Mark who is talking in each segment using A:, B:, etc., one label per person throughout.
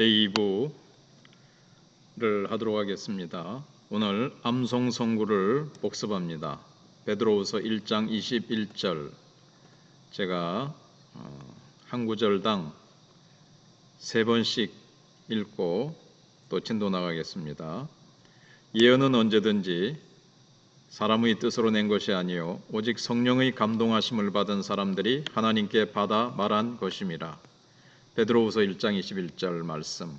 A: 제2부를 하도록 하겠습니다. 오늘 암송성구를 복습합니다. 베드로후서 1장 21절 제가 한 구절당 3번씩 읽고 또 진도 나가겠습니다. 예언은 언제든지 사람의 뜻으로 낸 것이 아니요 오직 성령의 감동하심을 받은 사람들이 하나님께 받아 말한 것임이라. 베드로후서 1장 21절 말씀.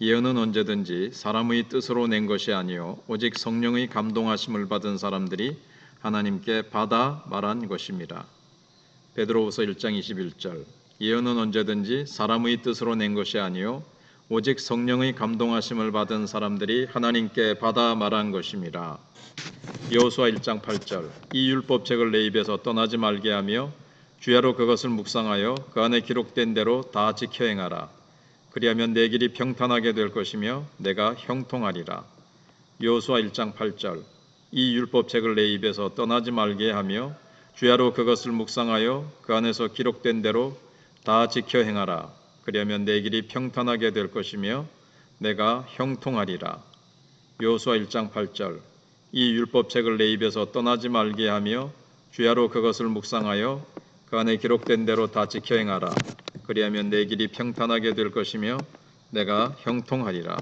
A: 예언은 언제든지 사람의 뜻으로 낸 것이 아니요 오직 성령의 감동하심을 받은 사람들이 하나님께 받아 말한 것임이라. 베드로후서 1장 21절. 예언은 언제든지 사람의 뜻으로 낸 것이 아니요 오직 성령의 감동하심을 받은 사람들이 하나님께 받아 말한 것임이라. 여호수아 1장 8절. 이 율법책을 내 입에서 떠나지 말게 하며 주야로 그것을 묵상하여 그 안에 기록된 대로 다 지켜 행하라. 그리하면 내 길이 평탄하게 될 것이며 내가 형통하리라. 여호수아 1장 8절. 이 율법책을 내 입에서 떠나지 말게 하며 주야로 그것을 묵상하여 그 안에서 기록된 대로 다 지켜 행하라. 그리하면 내 길이 평탄하게 될 것이며 내가 형통하리라. 여호수아 1장 8절. 이 율법책을 내 입에서 떠나지 말게 하며 주야로 그것을 묵상하여 그 안에 기록된 대로 다 지켜 행하라. 그리하면 내 길이 평탄하게 될 것이며 내가 형통하리라.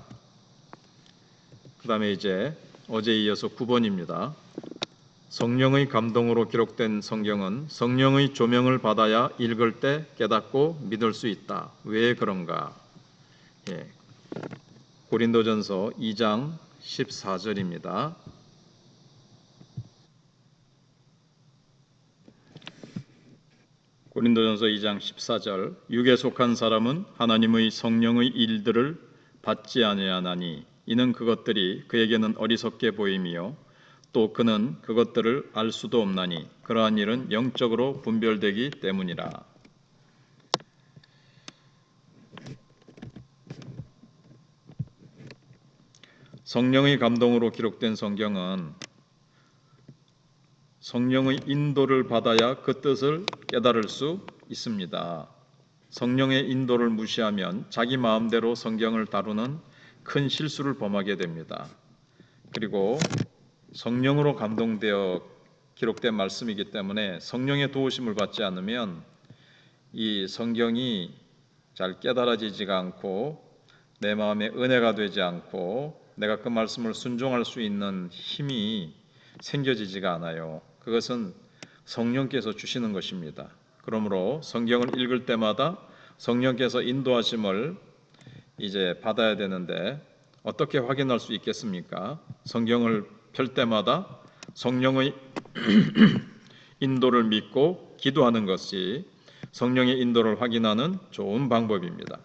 A: 그 다음에 이제 어제 이어서 9번입니다. 성령의 감동으로 기록된 성경은 성령의 조명을 받아야 읽을 때 깨닫고 믿을 수 있다. 왜 그런가? 고린도전서 2장 14절입니다. 고린도전서 2장 14절. 육에 속한 사람은 하나님의 성령의 일들을 받지 아니하나니 이는 그것들이 그에게는 어리석게 보임이요 또 그는 그것들을 알 수도 없나니 그러한 일은 영적으로 분별되기 때문이라. 성령의 감동으로 기록된 성경은 성령의 인도를 받아야 그 뜻을 깨달을 수 있습니다. 성령의 인도를 무시하면 자기 마음대로 성경을 다루는 큰 실수를 범하게 됩니다. 그리고 성령으로 감동되어 기록된 말씀이기 때문에 성령의 도우심을 받지 않으면 이 성경이 잘 깨달아지지가 않고 내 마음에 은혜가 되지 않고 내가 그 말씀을 순종할 수 있는 힘이 생겨지지가 않아요. 그것은 성령께서 주시는 것입니다. 그러므로 성경을 읽을 때마다 성령께서 인도하심을 이제 받아야 되는데 어떻게 확인할 수 있겠습니까? 성경을 펼 때마다 성령의 인도를 믿고 기도하는 것이 성령의 인도를 확인하는 좋은 방법입니다.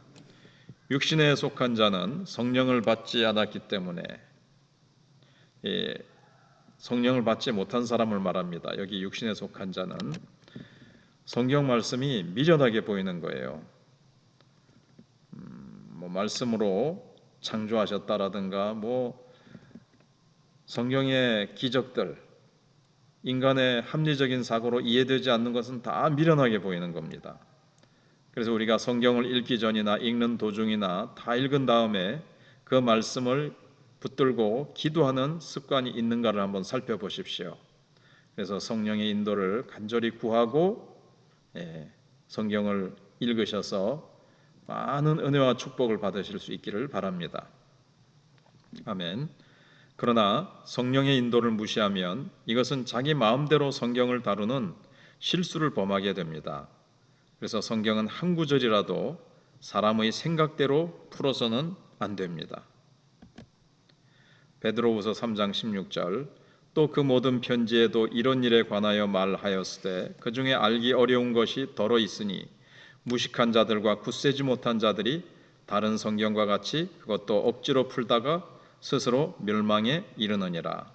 A: 육신에 속한 자는 성령을 받지 않았기 때문에 성령을 받지 못한 사람을 말합니다. 여기 육신에 속한 자는 성경 말씀이 미련하게 보이는 거예요. 말씀으로 창조하셨다라든가 성경의 기적들, 인간의 합리적인 사고로 이해되지 않는 것은 다 미련하게 보이는 겁니다. 그래서 우리가 성경을 읽기 전이나 읽는 도중이나 다 읽은 다음에 그 말씀을 붙들고 기도하는 습관이 있는가를 한번 살펴보십시오. 그래서 성령의 인도를 간절히 구하고 성경을 읽으셔서 많은 은혜와 축복을 받으실 수 있기를 바랍니다. 아멘. 그러나 성령의 인도를 무시하면 이것은 자기 마음대로 성경을 다루는 실수를 범하게 됩니다. 그래서 성경은 한 구절이라도 사람의 생각대로 풀어서는 안 됩니다. 베드로후서 3장 16절. 또 그 모든 편지에도 이런 일에 관하여 말하였으되 그 중에 알기 어려운 것이 더러 있으니 무식한 자들과 굳세지 못한 자들이 다른 성경과 같이 그것도 억지로 풀다가 스스로 멸망에 이르느니라.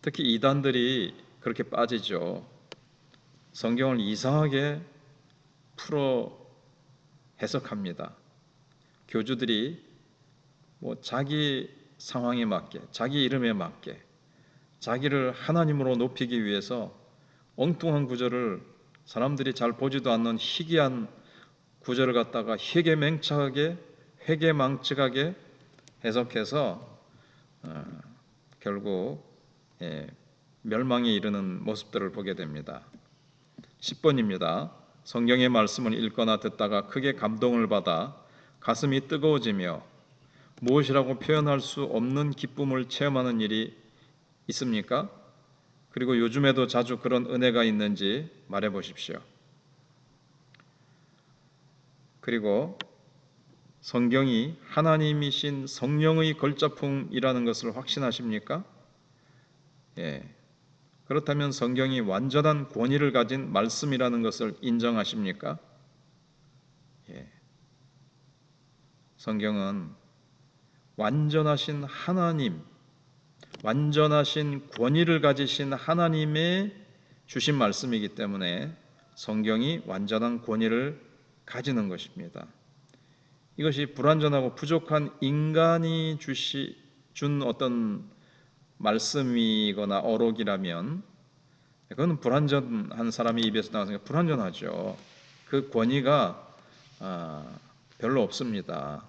A: 특히 이단들이 그렇게 빠지죠. 성경을 이상하게 풀어 해석합니다. 교주들이 자기 상황에 맞게, 자기 이름에 맞게, 자기를 하나님으로 높이기 위해서 엉뚱한 구절을 사람들이 잘 보지도 않는 희귀한 구절을 갖다가 회개망측하게 해석해서 결국 멸망에 이르는 모습들을 보게 됩니다. 10번입니다. 성경의 말씀을 읽거나 듣다가 크게 감동을 받아 가슴이 뜨거워지며 무엇이라고 표현할 수 없는 기쁨을 체험하는 일이 있습니까? 그리고 요즘에도 자주 그런 은혜가 있는지 말해 보십시오. 그리고 성경이 하나님이신 성령의 걸작품이라는 것을 확신하십니까? 그렇다면 성경이 완전한 권위를 가진 말씀이라는 것을 인정하십니까? 성경은 완전하신 하나님, 완전하신 권위를 가지신 하나님의 주신 말씀이기 때문에 성경이 완전한 권위를 가지는 것입니다. 이것이 불완전하고 부족한 인간이 준 어떤 말씀이거나 어록이라면 그건 불완전한 사람이 입에서 나와서 불완전하죠. 그 권위가 별로 없습니다.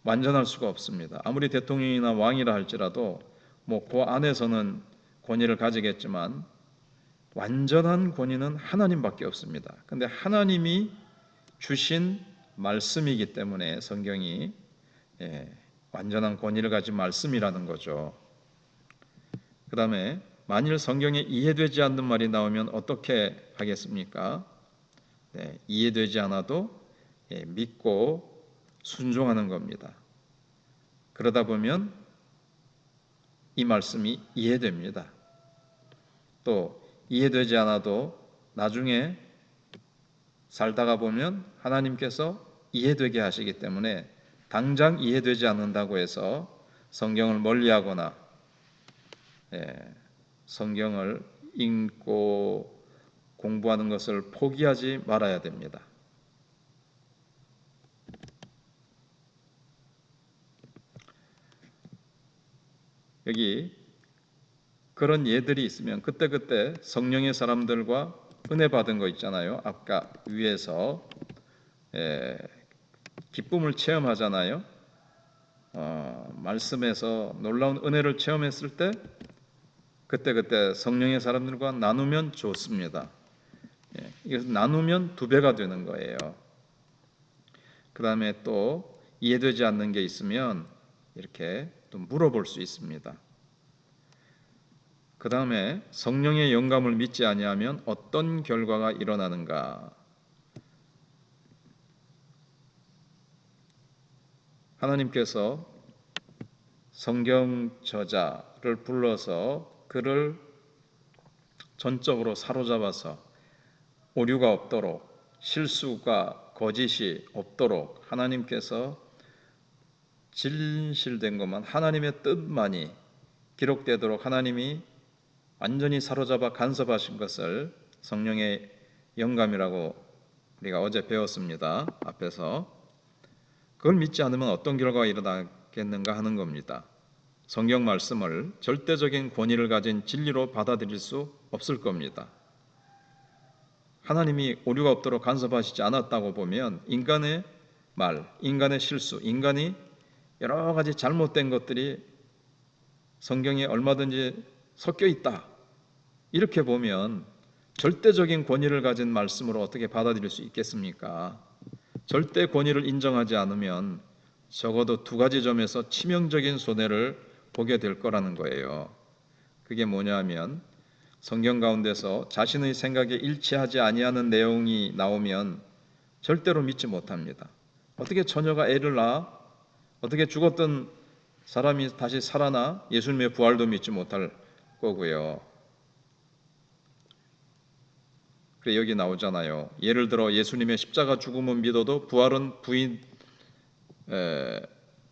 A: 완전할 수가 없습니다. 아무리 대통령이나 왕이라 할지라도 그 안에서는 권위를 가지겠지만 완전한 권위는 하나님밖에 없습니다. 그런데 하나님이 주신 말씀이기 때문에 성경이 완전한 권위를 가진 말씀이라는 거죠. 그 다음에 만일 성경에 이해되지 않는 말이 나오면 어떻게 하겠습니까? 이해되지 않아도 믿고 순종하는 겁니다. 그러다 보면 이 말씀이 이해됩니다. 또 이해되지 않아도 나중에 살다가 보면 하나님께서 이해되게 하시기 때문에 당장 이해되지 않는다고 해서 성경을 멀리하거나 성경을 읽고 공부하는 것을 포기하지 말아야 됩니다. 여기 그런 예들이 있으면 그때그때 성령의 사람들과 은혜 받은 거 있잖아요. 아까 위에서 기쁨을 체험하잖아요. 말씀에서 놀라운 은혜를 체험했을 때 그때그때 성령의 사람들과 나누면 좋습니다. 이것을 나누면 2배가 되는 거예요. 그 다음에 또 이해되지 않는 게 있으면 이렇게 또 물어볼 수 있습니다. 그 다음에 성령의 영감을 믿지 아니하면 어떤 결과가 일어나는가? 하나님께서 성경 저자를 불러서 그를 전적으로 사로잡아서 오류가 없도록 실수가 거짓이 없도록 하나님께서 진실된 것만 하나님의 뜻만이 기록되도록 하나님이 완전히 사로잡아 간섭하신 것을 성령의 영감이라고 우리가 어제 배웠습니다. 앞에서 그걸 믿지 않으면 어떤 결과가 일어나겠는가 하는 겁니다. 성경 말씀을 절대적인 권위를 가진 진리로 받아들일 수 없을 겁니다. 하나님이 오류가 없도록 간섭하시지 않았다고 보면 인간의 말, 인간의 실수, 인간이 여러 가지 잘못된 것들이 성경에 얼마든지 섞여 있다. 이렇게 보면 절대적인 권위를 가진 말씀으로 어떻게 받아들일 수 있겠습니까? 절대 권위를 인정하지 않으면 적어도 2가지 점에서 치명적인 손해를 보게 될 거라는 거예요. 그게 뭐냐면 성경 가운데서 자신의 생각에 일치하지 아니하는 내용이 나오면 절대로 믿지 못합니다. 어떻게 처녀가 애를 낳아? 어떻게 죽었던 사람이 다시 살아나? 예수님의 부활도 믿지 못할 거고요. 그래 여기 나오잖아요. 예를 들어 예수님의 십자가 죽음은 믿어도 부활은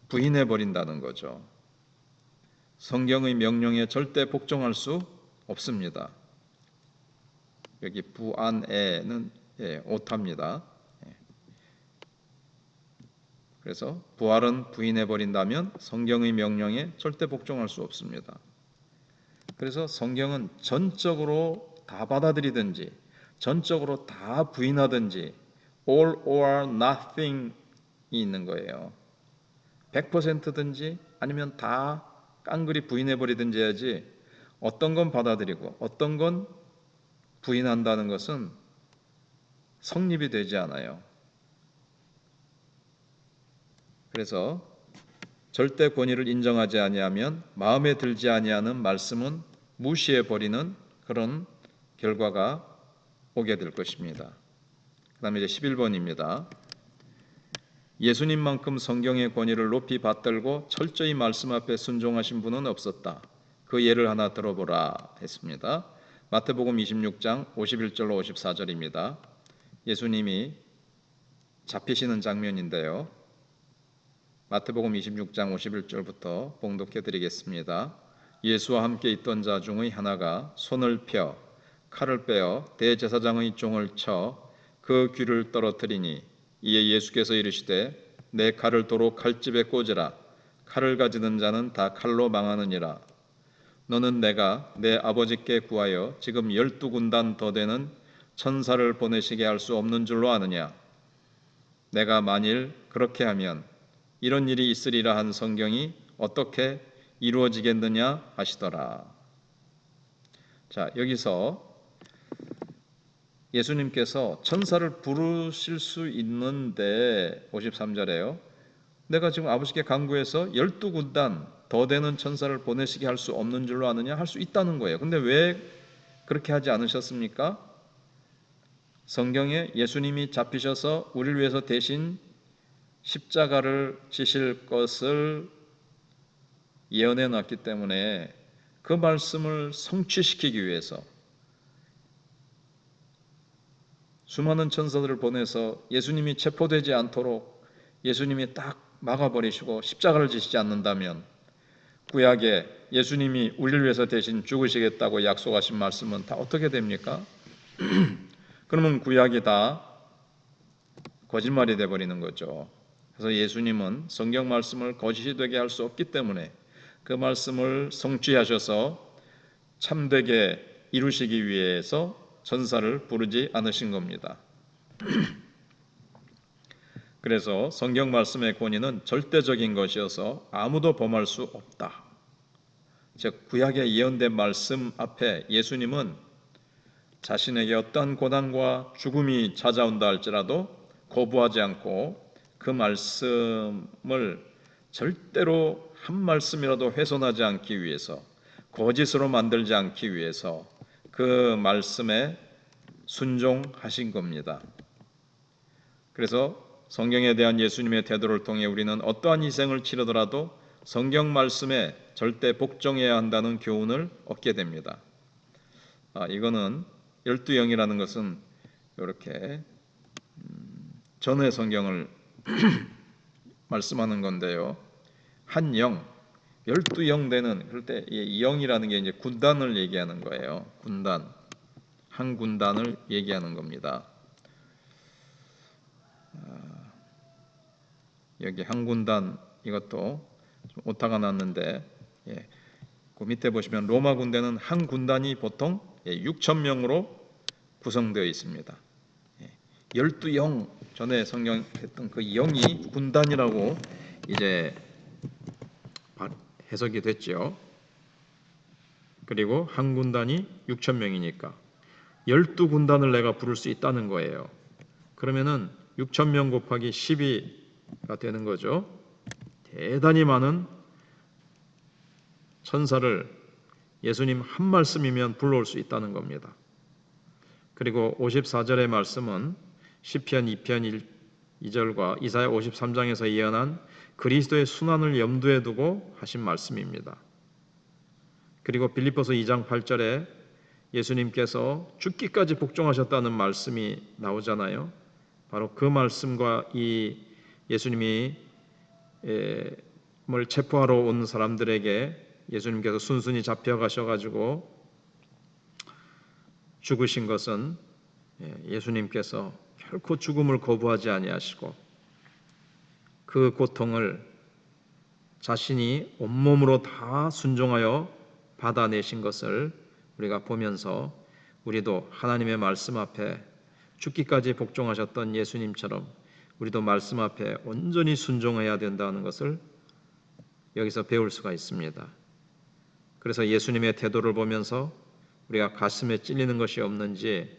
A: 부인해 버린다는 거죠. 성경의 명령에 절대 복종할 수 없습니다. 여기 부안에는 오타입니다. 그래서 부활은 부인해 버린다면 성경의 명령에 절대 복종할 수 없습니다. 그래서 성경은 전적으로 다 받아들이든지 전적으로 다 부인하든지 all or nothing이 있는 거예요. 100%든지 아니면 다 깡그리 부인해버리든지 해야지 어떤 건 받아들이고 어떤 건 부인한다는 것은 성립이 되지 않아요. 그래서 절대 권위를 인정하지 아니하면 마음에 들지 아니하는 말씀은 무시해버리는 그런 결과가 오게 될 것입니다. 그 다음에 이제 11번입니다. 예수님만큼 성경의 권위를 높이 받들고 철저히 말씀 앞에 순종하신 분은 없었다. 그 예를 하나 들어보라 했습니다. 마태복음 26장 51절로 54절입니다. 예수님이 잡히시는 장면인데요. 마태복음 26장 51절부터 봉독해 드리겠습니다. 예수와 함께 있던 자 중의 하나가 손을 펴 칼을 빼어 대제사장의 종을 쳐 그 귀를 떨어뜨리니 이에 예수께서 이르시되 내 칼을 도로 칼집에 꽂으라. 칼을 가지는 자는 다 칼로 망하느니라. 너는 내가 내 아버지께 구하여 지금 12군단 더 되는 천사를 보내시게 할 수 없는 줄로 아느냐. 내가 만일 그렇게 하면 이런 일이 있으리라 한 성경이 어떻게 이루어지겠느냐 하시더라. 자, 여기서 예수님께서 천사를 부르실 수 있는데 53절에요. 내가 지금 아버지께 간구해서 12군단 더 되는 천사를 보내시게 할 수 없는 줄로 아느냐? 할 수 있다는 거예요. 근데 왜 그렇게 하지 않으셨습니까? 성경에 예수님이 잡히셔서 우리를 위해서 대신 십자가를 지실 것을 예언해 놨기 때문에 그 말씀을 성취시키기 위해서 수많은 천사들을 보내서 예수님이 체포되지 않도록 예수님이 딱 막아버리시고 십자가를 지시지 않는다면 구약에 예수님이 우리를 위해서 대신 죽으시겠다고 약속하신 말씀은 다 어떻게 됩니까? 그러면 구약이 다 거짓말이 돼버리는 거죠. 그래서 예수님은 성경 말씀을 거짓이 되게 할 수 없기 때문에 그 말씀을 성취하셔서 참되게 이루시기 위해서 천사를 부르지 않으신 겁니다. 그래서 성경 말씀의 권위는 절대적인 것이어서 아무도 범할 수 없다. 즉 구약에 예언된 말씀 앞에 예수님은 자신에게 어떠한 고난과 죽음이 찾아온다 할지라도 거부하지 않고 그 말씀을 절대로 한 말씀이라도 훼손하지 않기 위해서 거짓으로 만들지 않기 위해서 그 말씀에 순종하신 겁니다. 그래서 성경에 대한 예수님의 태도를 통해 우리는 어떠한 희생을 치르더라도 성경 말씀에 절대 복종해야 한다는 교훈을 얻게 됩니다. 이거는 12영이라는 것은 이렇게 전의 성경을 말씀하는 건데요. 한 영, 12영 되는, 그럴 때 이 영이라는 게 이제 군단을 얘기하는 거예요. 군단, 한 군단을 얘기하는 겁니다. 여기 한 군단 이것도 좀 오타가 났는데 그 밑에 보시면 로마 군대는 한 군단이 보통 6,000명으로 구성되어 있습니다. 12영 전에 성경 했던 그 영이 군단이라고 이제 해석이 됐죠. 그리고 한 군단이 6,000명이니까 12군단을 내가 부를 수 있다는 거예요. 그러면은 6,000명 곱하기 12가 되는 거죠. 대단히 많은 천사를 예수님 한 말씀이면 불러올 수 있다는 겁니다. 그리고 54절의 말씀은 시편 2편 2절과 이사야 53장에서 예언한 그리스도의 순환을 염두에 두고 하신 말씀입니다. 그리고 빌립보서 2장 8절에 예수님께서 죽기까지 복종하셨다는 말씀이 나오잖아요. 바로 그 말씀과 이 예수님이 뭘 체포하러 온 사람들에게 예수님께서 순순히 잡혀가셔가지고 죽으신 것은 예수님께서 결코 죽음을 거부하지 아니하시고 그 고통을 자신이 온몸으로 다 순종하여 받아내신 것을 우리가 보면서 우리도 하나님의 말씀 앞에 죽기까지 복종하셨던 예수님처럼 우리도 말씀 앞에 온전히 순종해야 된다는 것을 여기서 배울 수가 있습니다. 그래서 예수님의 태도를 보면서 우리가 가슴에 찔리는 것이 없는지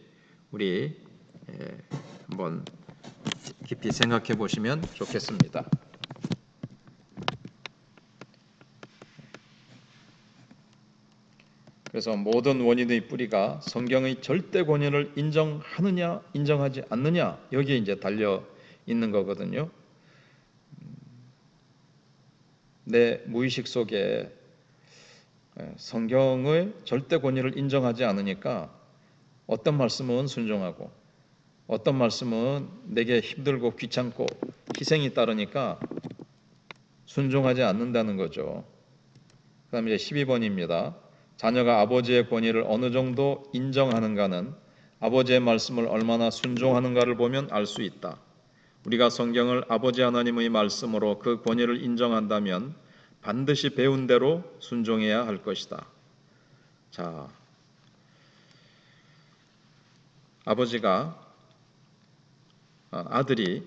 A: 우리 한번 깊이 생각해 보시면 좋겠습니다. 그래서 모든 원인의 뿌리가 성경의 절대 권위를 인정하느냐 인정하지 않느냐 여기에 이제 달려 있는 거거든요. 내 무의식 속에 성경의 절대 권위를 인정하지 않으니까 어떤 말씀은 순종하고 어떤 말씀은 내게 힘들고 귀찮고 희생이 따르니까 순종하지 않는다는 거죠. 그 다음에 이제 12번입니다. 자녀가 아버지의 권위를 어느 정도 인정하는가는 아버지의 말씀을 얼마나 순종하는가를 보면 알 수 있다. 우리가 성경을 아버지 하나님의 말씀으로 그 권위를 인정한다면 반드시 배운 대로 순종해야 할 것이다. 자, 아들이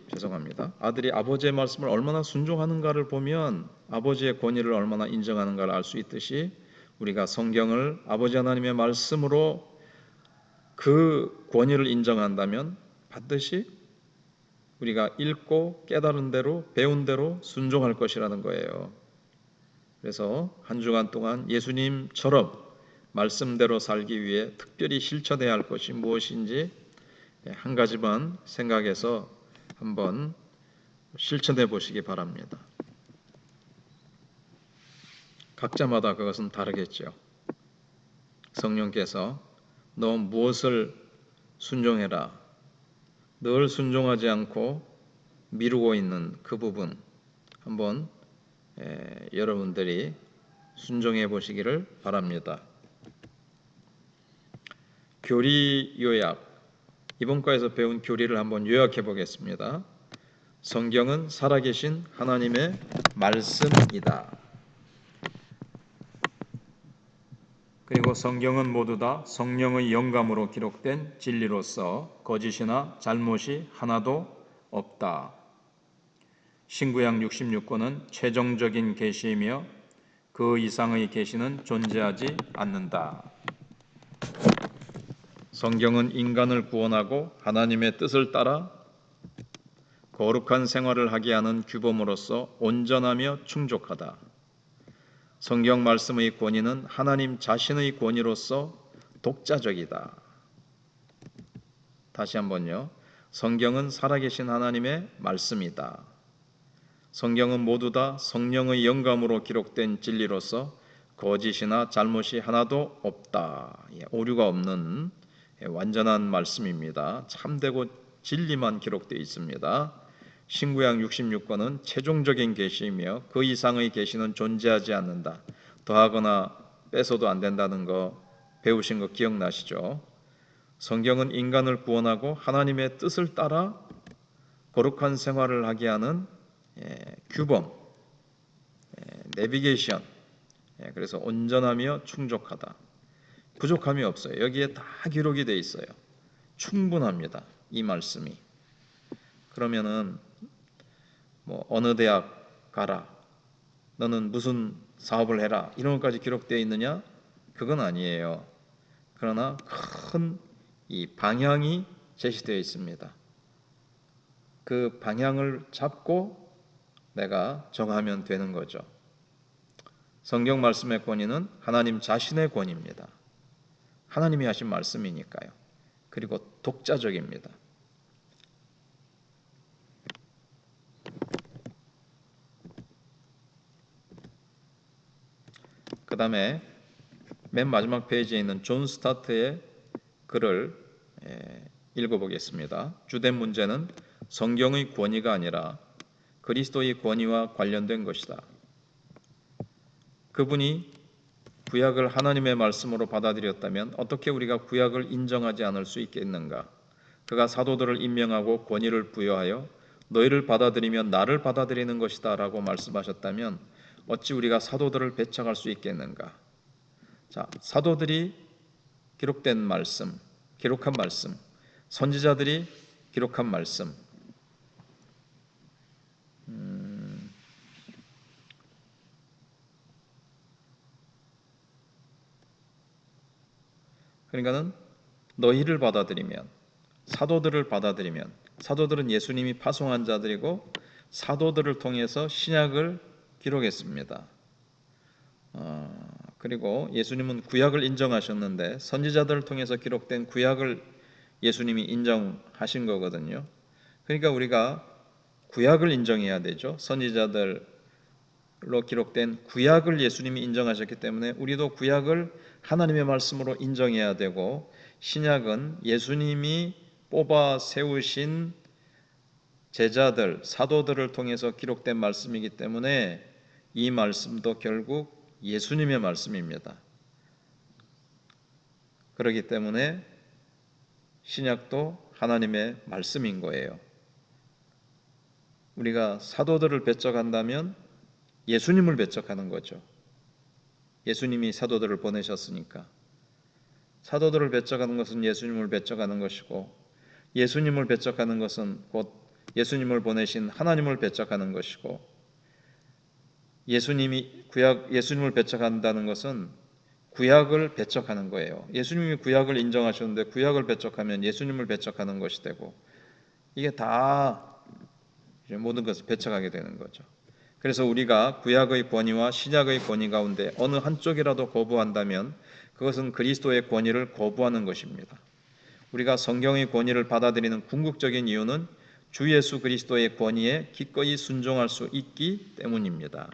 A: 아버지의 말씀을 얼마나 순종하는가를 보면 아버지의 권위를 얼마나 인정하는가를 알 수 있듯이 우리가 성경을 아버지 하나님의 말씀으로 그 권위를 인정한다면 반드시 우리가 읽고 깨달은 대로 배운 대로 순종할 것이라는 거예요. 그래서 한 주간 동안 예수님처럼 말씀대로 살기 위해 특별히 실천해야 할 것이 무엇인지 한 가지만 생각해서 한번 실천해 보시기 바랍니다. 각자마다 그것은 다르겠죠. 성령께서 너 무엇을 순종해라. 늘 순종하지 않고 미루고 있는 그 부분 한번 여러분들이 순종해 보시기를 바랍니다. 교리 요약, 이번 과에서 배운 교리를 한번 요약해 보겠습니다. 성경은 살아계신 하나님의 말씀이다. 그리고 성경은 모두 다 성령의 영감으로 기록된 진리로서 거짓이나 잘못이 하나도 없다. 신구약 66권은 최종적인 계시이며 그 이상의 계시는 존재하지 않는다. 성경은 인간을 구원하고 하나님의 뜻을 따라 거룩한 생활을 하게 하는 규범으로서 온전하며 충족하다. 성경 말씀의 권위는 하나님 자신의 권위로서 독자적이다. 다시 한번요. 성경은 살아계신 하나님의 말씀이다. 성경은 모두 다 성령의 영감으로 기록된 진리로서 거짓이나 잘못이 하나도 없다. 오류가 없는 완전한 말씀입니다. 참되고 진리만 기록되어 있습니다. 신구약 66권은 최종적인 계시이며 그 이상의 계시는 존재하지 않는다. 더하거나 빼서도 안 된다는 거 배우신 거 기억나시죠? 성경은 인간을 구원하고 하나님의 뜻을 따라 거룩한 생활을 하게 하는 규범, 내비게이션, 그래서 온전하며 충족하다. 부족함이 없어요. 여기에 다 기록이 되어 있어요. 충분합니다. 이 말씀이. 그러면은 어느 대학 가라, 너는 무슨 사업을 해라 이런 것까지 기록되어 있느냐? 그건 아니에요. 그러나 큰 이 방향이 제시되어 있습니다. 그 방향을 잡고 내가 정하면 되는 거죠. 성경 말씀의 권위는 하나님 자신의 권위입니다. 하나님이 하신 말씀이니까요. 그리고 독자적입니다. 그 다음에 맨 마지막 페이지에 있는 존 스타트의 글을 읽어보겠습니다. 주된 문제는 성경의 권위가 아니라 그리스도의 권위와 관련된 것이다. 그분이 구약을 하나님의 말씀으로 받아들였다면 어떻게 우리가 구약을 인정하지 않을 수 있겠는가? 그가 사도들을 임명하고 권위를 부여하여 너희를 받아들이면 나를 받아들이는 것이다 라고 말씀하셨다면 어찌 우리가 사도들을 배척할 수 있겠는가? 자, 사도들이 기록한 말씀, 선지자들이 기록한 말씀. 그러니까는 너희를 받아들이면, 사도들을 받아들이면, 사도들은 예수님이 파송한 자들이고 사도들을 통해서 신약을 기록했습니다. 그리고 예수님은 구약을 인정하셨는데 선지자들을 통해서 기록된 구약을 예수님이 인정하신 거거든요. 그러니까 우리가 구약을 인정해야 되죠. 선지자들로 기록된 구약을 예수님이 인정하셨기 때문에 우리도 구약을 하나님의 말씀으로 인정해야 되고, 신약은 예수님이 뽑아 세우신 제자들, 사도들을 통해서 기록된 말씀이기 때문에 이 말씀도 결국 예수님의 말씀입니다. 그렇기 때문에 신약도 하나님의 말씀인 거예요. 우리가 사도들을 배척한다면 예수님을 배척하는 거죠. 예수님이 사도들을 보내셨으니까. 사도들을 배척하는 것은 예수님을 배척하는 것이고, 예수님을 배척하는 것은 곧 예수님을 보내신 하나님을 배척하는 것이고, 예수님을 배척한다는 것은 구약을 배척하는 거예요. 예수님이 구약을 인정하셨는데 구약을 배척하면 예수님을 배척하는 것이 되고, 이게 다 모든 것을 배척하게 되는 거죠. 그래서 우리가 구약의 권위와 신약의 권위 가운데 어느 한쪽이라도 거부한다면 그것은 그리스도의 권위를 거부하는 것입니다. 우리가 성경의 권위를 받아들이는 궁극적인 이유는 주 예수 그리스도의 권위에 기꺼이 순종할 수 있기 때문입니다.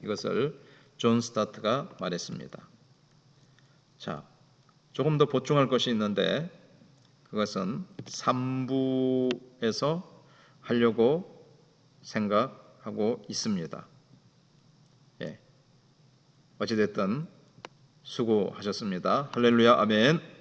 A: 이것을 존 스타트가 말했습니다. 자, 조금 더 보충할 것이 있는데 그것은 3부에서 하려고 생각하고 있습니다. 어찌됐든 수고하셨습니다. 할렐루야, 아멘.